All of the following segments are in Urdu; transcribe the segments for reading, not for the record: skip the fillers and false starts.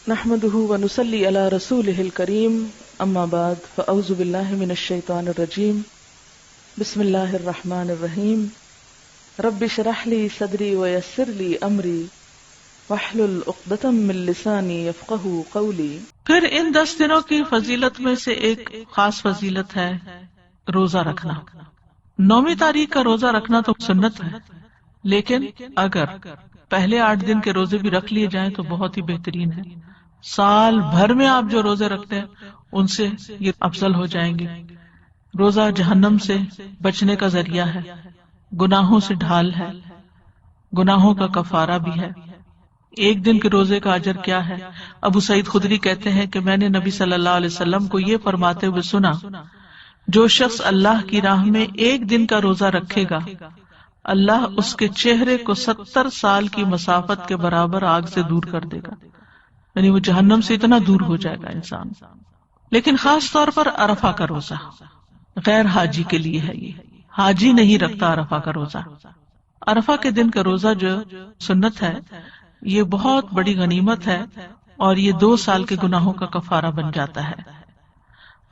نحمده ونصلي على رسوله الكريم اما بعد فاعوذ بالله من الشيطان الرجيم بسم الله الرحمن الرحيم رب اشرح لي صدري ويسر لي امري واحلل عقدة من لساني يفقهوا قولي۔ پھر ان 10 دنوں کی فضیلت میں سے ایک خاص فضیلت ہے روزہ رکھنا۔ 9 تاریخ کا روزہ رکھنا تو سنت ہے، لیکن اگر پہلے 8 دن کے روزے بھی رکھ لیے جائیں تو بہت ہی بہترین ہے۔ سال بھر میں آپ جو روزے رکھتے ہیں ان سے یہ افضل ہو جائیں گے۔ روزہ جہنم سے بچنے کا ذریعہ ہے، گناہوں سے ڈھال ہے، گناہوں کا کفارہ بھی ہے۔ ایک دن کے روزے کا اجر کیا ہے؟ ابو سعید خدری کہتے ہیں کہ میں نے نبی صلی اللہ علیہ وسلم کو یہ فرماتے ہوئے سنا، جو شخص اللہ کی راہ میں ایک دن کا روزہ رکھے گا، اللہ اس کے چہرے کو 70 سال کی مسافت کے برابر آگ سے دور کر دے گا، یعنی وہ جہنم سے اتنا دور ہو جائے گا انسان۔ لیکن خاص طور پر عرفہ کا روزہ غیر حاجی کے لیے ہے، یہ حاجی نہیں رکھتا عرفہ کا روزہ۔ عرفہ کے دن کا روزہ جو سنت ہے یہ بہت بڑی غنیمت ہے، اور یہ 2 سال کے گناہوں کا کفارہ بن جاتا ہے۔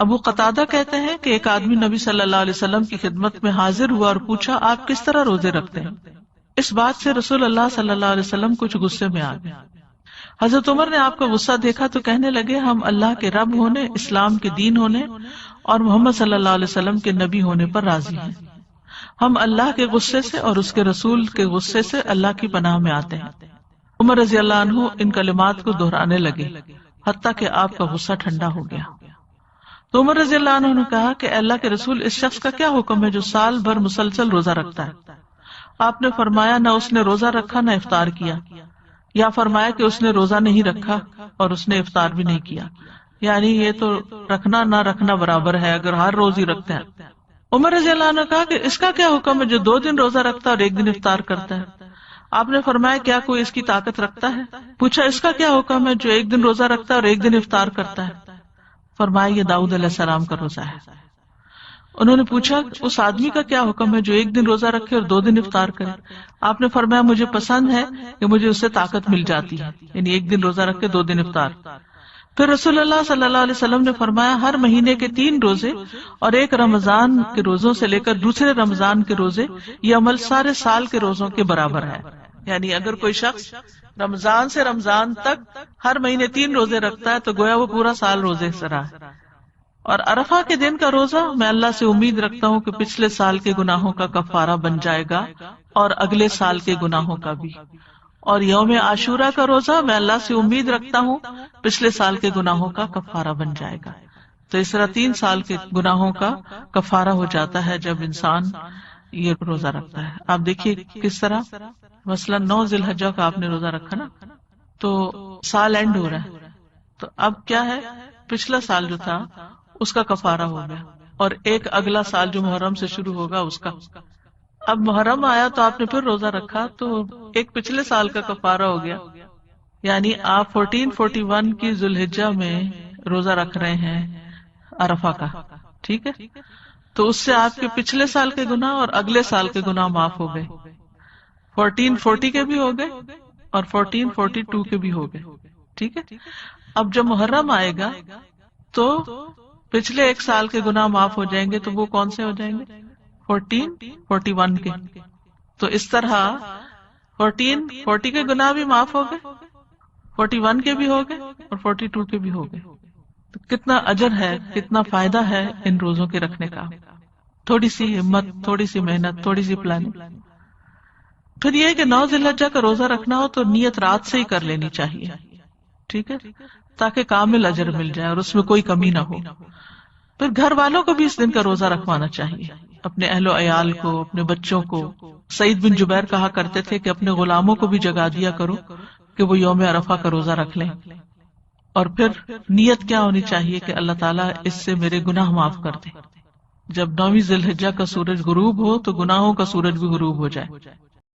ابو قتادہ کہتے ہیں کہ ایک آدمی نبی صلی اللہ علیہ وسلم کی خدمت میں حاضر ہوا اور پوچھا، آپ کس طرح روزے رکھتے ہیں؟ اس بات سے رسول اللہ صلی اللہ علیہ وسلم کچھ غصے میں آ گئے۔ حضرت عمر نے آپ کا غصہ دیکھا تو کہنے لگے، ہم اللہ کے رب ہونے، اسلام کے دین ہونے اور محمد صلی اللہ علیہ وسلم کے نبی ہونے پر راضی ہیں۔ ہم اللہ کے غصے سے اور اس کے رسول کے غصے سے اللہ کی پناہ میں آتے ہیں۔ عمر رضی اللہ عنہ ان کلمات کو دہرانے لگے حتیٰ کہ آپ کا غصہ ٹھنڈا ہو گیا۔ تو عمر رضی اللہ عنہ نے کہا کہ اللہ کے رسول، اس شخص کا کیا حکم ہے جو سال بھر مسلسل روزہ رکھتا ہے؟ آپ نے فرمایا، نہ اس نے روزہ رکھا نہ افطار کیا، یا فرمایا کہ اس نے روزہ نہیں رکھا اور اس نے افطار بھی نہیں کیا، یعنی یہ تو رکھنا نہ رکھنا برابر ہے اگر ہر روز ہی رکھتے ہیں۔ عمر رضی اللہ عنہ نے کہا کہ اس کا کیا حکم ہے جو 2 دن روزہ رکھتا ہے اور 1 دن افطار کرتا ہے؟ آپ نے فرمایا، کیا کوئی اس کی طاقت رکھتا ہے؟ پوچھا، اس کا کیا حکم ہے جو 1 دن روزہ رکھتا ہے اور 1 دن افطار کرتا ہے؟ فرمایا، یہ داؤد علیہ السلام کا روزہ ہے۔ انہوں نے پوچھا، اس آدمی کا کیا حکم ہے جو 1 دن روزہ رکھے اور 2 دن افطار کرے؟ آپ نے فرمایا، مجھے پسند ہے کہ مجھے اس سے طاقت مل جاتی ہے، یعنی 1 دن روزہ رکھے 2 دن افطار۔ پھر رسول اللہ صلی اللہ علیہ وسلم نے فرمایا، ہر مہینے کے 3 روزے اور 1 رمضان کے روزوں سے لے کر دوسرے رمضان کے روزے، یہ عمل سارے سال کے روزوں کے برابر ہے۔ یعنی اگر کوئی شخص رمضان سے رمضان تک ہر مہینے 3 روزے رکھتا ہے تو گویا وہ پورا سال روزے سے رہا ہے۔ اور عرفہ کے دن کا روزہ میں اللہ سے امید رکھتا ہوں کہ پچھلے سال کے گناہوں کا کفارہ بن جائے گا اور اگلے سال کے گناہوں کا بھی۔ اور یوم عاشورہ کا روزہ میں اللہ سے امید رکھتا ہوں پچھلے سال کے گناہوں کا کفارہ بن جائے گا۔ تو اس طرح 3 سال کے گناہوں کا کفارہ ہو جاتا ہے جب انسان یہ روزہ رکھتا ہے۔ آپ دیکھیے کس طرح، مثلا 9 ذی الحجہ کا آپ نے روزہ رکھا نا، تو سال اینڈ ہو رہا ہے، تو اب کیا ہے، پچھلا سال جو تھا اس کا کفارہ ہو گیا، اور ایک اگلا سال جو محرم سے شروع ہوگا اس کا۔ اب محرم آیا تو آپ نے پھر روزہ رکھا تو ایک پچھلے سال کا کفارہ ہو گیا، یعنی آپ 1441 کی ذی الحجہ میں روزہ رکھ رہے ہیں عرفہ کا، ٹھیک ہے؟ تو اس سے آپ کے پچھلے سال کے گناہ اور اگلے سال کے گناہ معاف ہو گئے، 1440 کے بھی ہو گئے اور 1442 کے بھی ہو گئے، ٹھیک ہے؟ اب جب محرم آئے گا تو پچھلے 1 سال کے گناہ معاف ہو جائیں گے، تو وہ کون سے ہو جائیں گے؟ 1441 کے۔ تو اس طرح 1440 کے گناہ بھی معاف ہو گئے، 41 کے بھی ہو گئے اور 42 کے بھی ہو گئے۔ تو کتنا اجر ہے، کتنا فائدہ ہے ان روزوں کے رکھنے کا۔ تھوڑی سی ہمت، تھوڑی سی محنت، تھوڑی سی پلاننگ۔ پھر یہ کہ 9 ذی الحجہ کا روزہ رکھنا ہو تو نیت رات سے ہی کر لینی چاہیے، ٹھیک ہے، تاکہ کامل اجر مل جائے اور اس میں کوئی کمی نہ ہو۔ پھر گھر والوں کو بھی اس دن کا روزہ رکھوانا چاہیے، اپنے اہل و عیال کو، اپنے بچوں کو۔ سعید بن جبیر کہا کرتے تھے کہ اپنے غلاموں کو بھی جگا دیا کرو کہ وہ یوم عرفہ کا روزہ رکھ لیں۔ اور پھر نیت کیا ہونی چاہیے کہ اللہ تعالیٰ اس سے میرے گناہ معاف کر دے۔ جب 9 ذی الحجہ کا سورج غروب ہو تو گناہوں کا سورج بھی غروب ہو جائے۔